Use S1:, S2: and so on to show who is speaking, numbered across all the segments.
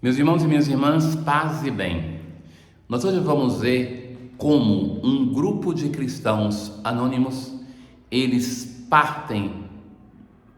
S1: Meus irmãos e minhas irmãs, paz e bem. Nós hoje vamos ver como um grupo de cristãos anônimos, eles partem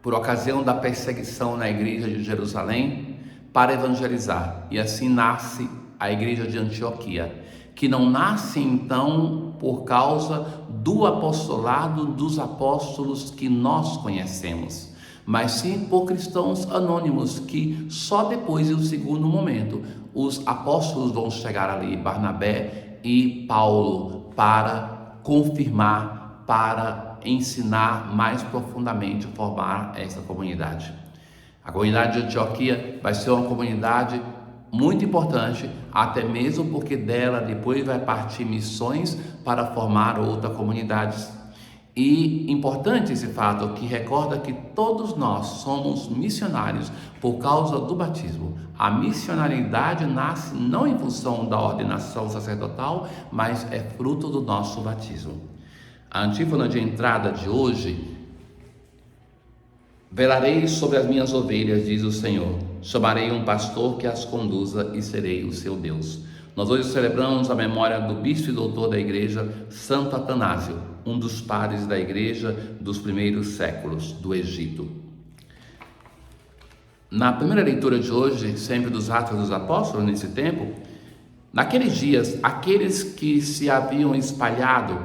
S1: por ocasião da perseguição na igreja de Jerusalém para evangelizar. E assim nasce a igreja de Antioquia, que não nasce então por causa do apostolado dos apóstolos que nós conhecemos, mas sim por cristãos anônimos que só depois, no segundo momento, os apóstolos vão chegar ali, Barnabé e Paulo, para confirmar, para ensinar mais profundamente, formar essa comunidade. A comunidade de Antioquia vai ser uma comunidade muito importante, até mesmo porque dela depois vai partir missões para formar outras comunidades. E importante esse fato que recorda que todos nós somos missionários por causa do batismo. A missionariedade nasce não em função da ordenação sacerdotal, mas é fruto do nosso batismo. A antífona de entrada de hoje: velarei sobre as minhas ovelhas, diz o Senhor. Chamarei um pastor que as conduza e serei o seu Deus. Nós hoje celebramos a memória do bispo e doutor da igreja, Santo Atanásio, um dos padres da igreja dos primeiros séculos do Egito. Na primeira leitura de hoje, sempre dos Atos dos Apóstolos, nesse tempo, naqueles dias, aqueles que se haviam espalhado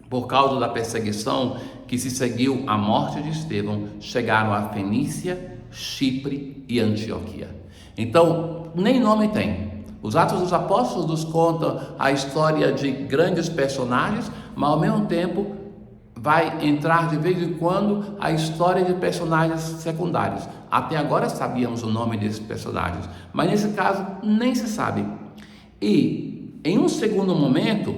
S1: por causa da perseguição que se seguiu à morte de Estevão, chegaram a Fenícia, Chipre e Antioquia. Então, nem nome tem. Os Atos dos Apóstolos nos contam a história de grandes personagens, mas ao mesmo tempo vai entrar de vez em quando a história de personagens secundários. Até agora sabíamos o nome desses personagens, mas nesse caso nem se sabe. E em um segundo momento,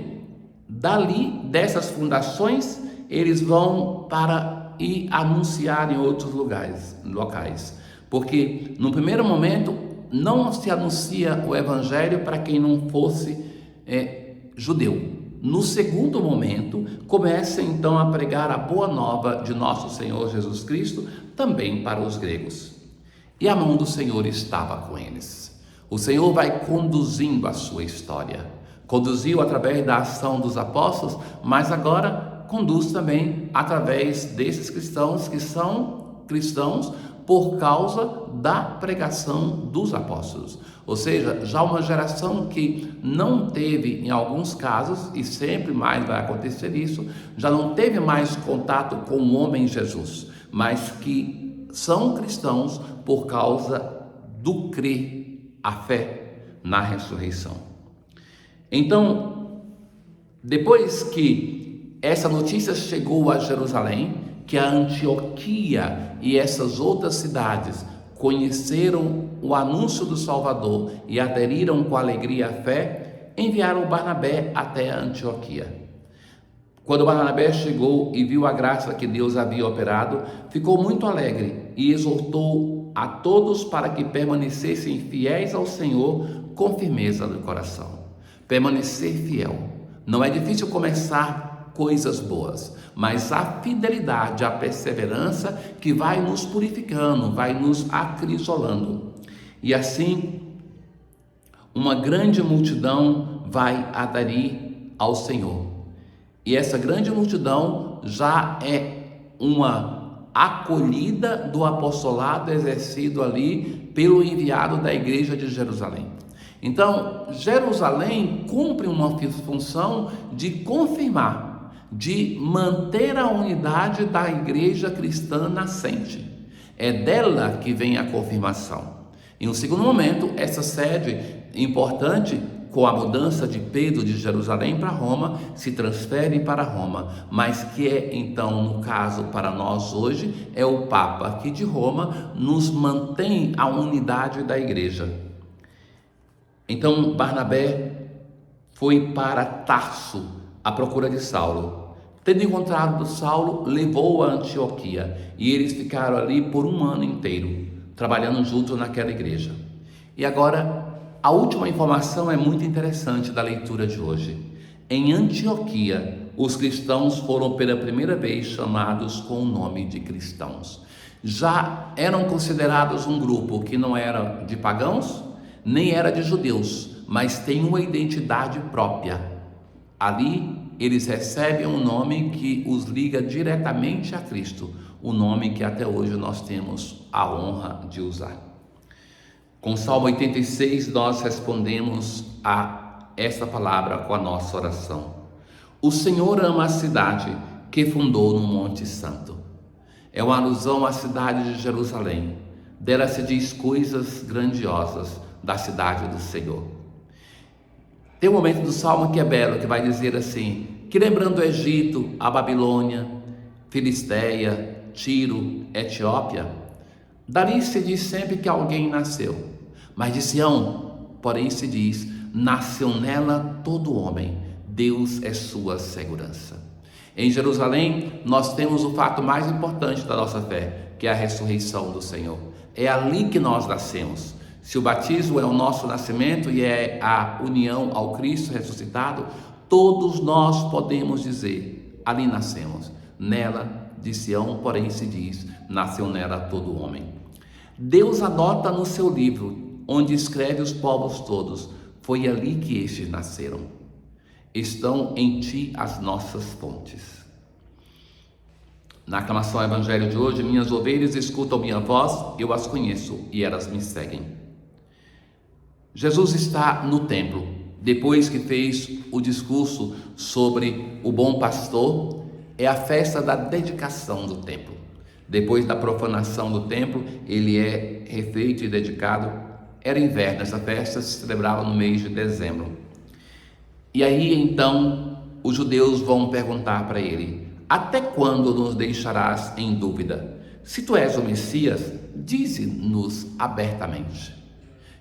S1: dali dessas fundações, eles vão para ir anunciar em outros locais. Porque no primeiro momento não se anuncia o evangelho para quem não fosse judeu. No segundo momento, começa então a pregar a boa nova de nosso Senhor Jesus Cristo também para os gregos. E a mão do Senhor estava com eles. O Senhor vai conduzindo a sua história. Conduziu através da ação dos apóstolos, mas agora conduz também através desses cristãos que são cristãos por causa da pregação dos apóstolos. Ou seja, já uma geração que não teve, em alguns casos, e sempre mais vai acontecer isso, já não teve mais contato com o homem Jesus, mas que são cristãos por causa do crer, a fé na ressurreição. Então, depois que essa notícia chegou a Jerusalém, que a Antioquia e essas outras cidades conheceram o anúncio do Salvador e aderiram com alegria à fé, enviaram Barnabé até a Antioquia. Quando Barnabé chegou e viu a graça que Deus havia operado, ficou muito alegre e exortou a todos para que permanecessem fiéis ao Senhor com firmeza do coração. Permanecer fiel. Não é difícil começar coisas boas, mas a fidelidade, a perseverança que vai nos purificando, vai nos acrisolando. E assim, uma grande multidão vai aderir ao Senhor. E essa grande multidão já é uma acolhida do apostolado exercido ali pelo enviado da igreja de Jerusalém. Então, Jerusalém cumpre uma função de confirmar, de manter a unidade da igreja cristã nascente. É dela que vem a confirmação. Em um segundo momento, essa sede importante, com a mudança de Pedro de Jerusalém para Roma, se transfere para Roma, mas que é então, no caso para nós hoje, é o Papa que de Roma nos mantém a unidade da igreja. Então Barnabé foi para Tarso à procura de Saulo. Tendo encontrado Saulo, levou-o a Antioquia e eles ficaram ali por um ano inteiro, trabalhando juntos naquela igreja. E agora, a última informação é muito interessante da leitura de hoje. Em Antioquia, os cristãos foram pela primeira vez chamados com o nome de cristãos. Já eram considerados um grupo que não era de pagãos, nem era de judeus, mas tem uma identidade própria. Ali eles recebem um nome que os liga diretamente a Cristo, o nome que até hoje nós temos a honra de usar. Com o Salmo 86 nós respondemos a esta palavra com a nossa oração. O Senhor ama a cidade que fundou no Monte Santo. É uma alusão à cidade de Jerusalém. Dela se diz coisas grandiosas da cidade do Senhor. Tem um momento do Salmo que é belo, que vai dizer assim, que lembrando o Egito, a Babilônia, Filisteia, Tiro, Etiópia, dali se diz sempre que alguém nasceu. Mas de Sião, porém, se diz, nasceu nela todo homem, Deus é sua segurança. Em Jerusalém, nós temos o fato mais importante da nossa fé, que é a ressurreição do Senhor. É ali que nós nascemos. Se o batismo é o nosso nascimento e é a união ao Cristo ressuscitado, todos nós podemos dizer, ali nascemos. Nela, de Sião, porém, se diz, nasceu nela todo homem. Deus anota no seu livro, onde escreve os povos todos, foi ali que estes nasceram. Estão em ti as nossas fontes. Na aclamação ao Evangelho de hoje, minhas ovelhas escutam minha voz, eu as conheço e elas me seguem. Jesus está no templo, depois que fez o discurso sobre o bom pastor, é a festa da dedicação do templo. Depois da profanação do templo, ele é refeito e dedicado. Era inverno, essa festa se celebrava no mês de dezembro. E aí então os judeus vão perguntar para ele, até quando nos deixarás em dúvida? Se tu és o Messias, dize-nos abertamente.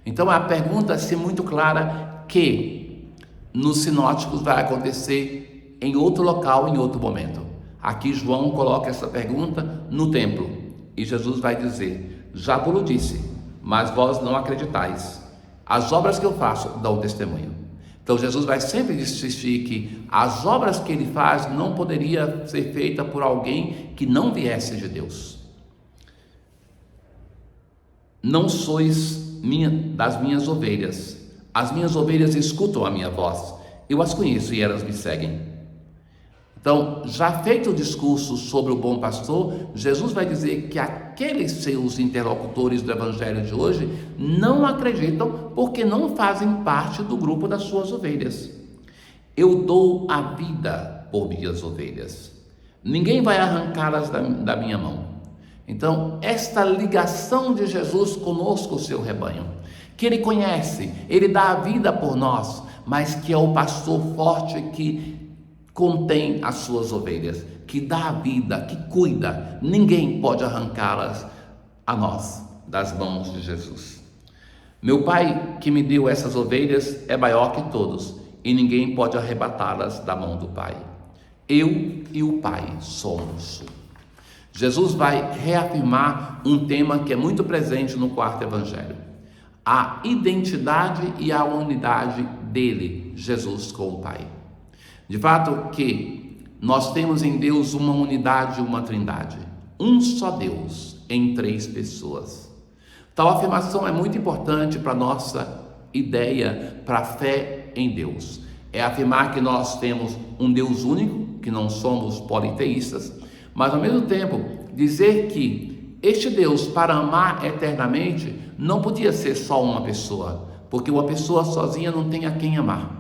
S1: Então a pergunta assim muito clara que nos sinóticos vai acontecer em outro local, em outro momento. Aqui João coloca essa pergunta no templo e Jesus vai dizer, já vos disse, mas vós não acreditais. As obras que eu faço dão testemunho. Então Jesus vai sempre insistir que as obras que ele faz não poderia ser feita por alguém que não viesse de Deus. Não sois das minhas ovelhas. As minhas ovelhas escutam a minha voz. Eu as conheço e elas me seguem. Então, já feito o discurso sobre o bom pastor, Jesus vai dizer que aqueles seus interlocutores do Evangelho de hoje não acreditam porque não fazem parte do grupo das suas ovelhas. Eu dou a vida por minhas ovelhas. Ninguém vai arrancá-las da minha mão. Então, esta ligação de Jesus conosco, o seu rebanho, que ele conhece, ele dá a vida por nós, mas que é o pastor forte que contém as suas ovelhas, que dá a vida, que cuida, ninguém pode arrancá-las a nós das mãos de Jesus. Meu Pai que me deu essas ovelhas é maior que todos e ninguém pode arrebatá-las da mão do Pai. Eu e o Pai somos um. Jesus vai reafirmar um tema que é muito presente no quarto evangelho, a identidade e a unidade dele, Jesus, com o Pai. De fato que nós temos em Deus uma unidade, uma trindade, um só Deus em três pessoas. Tal afirmação é muito importante para a nossa ideia, para a fé em Deus. É afirmar que nós temos um Deus único, que não somos politeístas, mas ao mesmo tempo dizer que este Deus, para amar eternamente, não podia ser só uma pessoa, porque uma pessoa sozinha não tem a quem amar.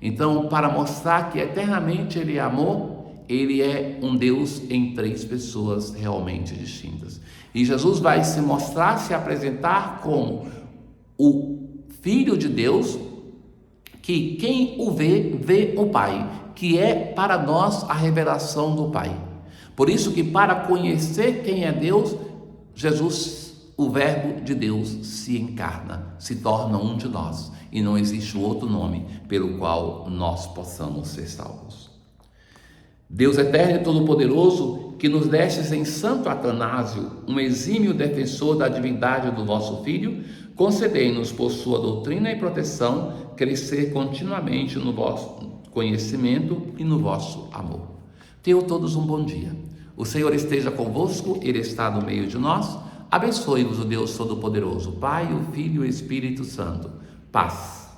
S1: Então, para mostrar que eternamente ele é amor, ele é um Deus em três pessoas realmente distintas. E Jesus vai se mostrar, se apresentar como o Filho de Deus, que quem o vê, vê o Pai, que é para nós a revelação do Pai. Por isso que para conhecer quem é Deus, Jesus, o Verbo de Deus, se encarna, se torna um de nós. E não existe outro nome pelo qual nós possamos ser salvos. Deus eterno e todo-poderoso, que nos destes em Santo Atanásio, um exímio defensor da divindade do vosso Filho, concedei-nos por sua doutrina e proteção crescer continuamente no vosso conhecimento e no vosso amor. Tenham todos um bom dia. O Senhor esteja convosco, Ele está no meio de nós. Abençoe-vos o Deus Todo-Poderoso, Pai, o Filho e o Espírito Santo. Paz.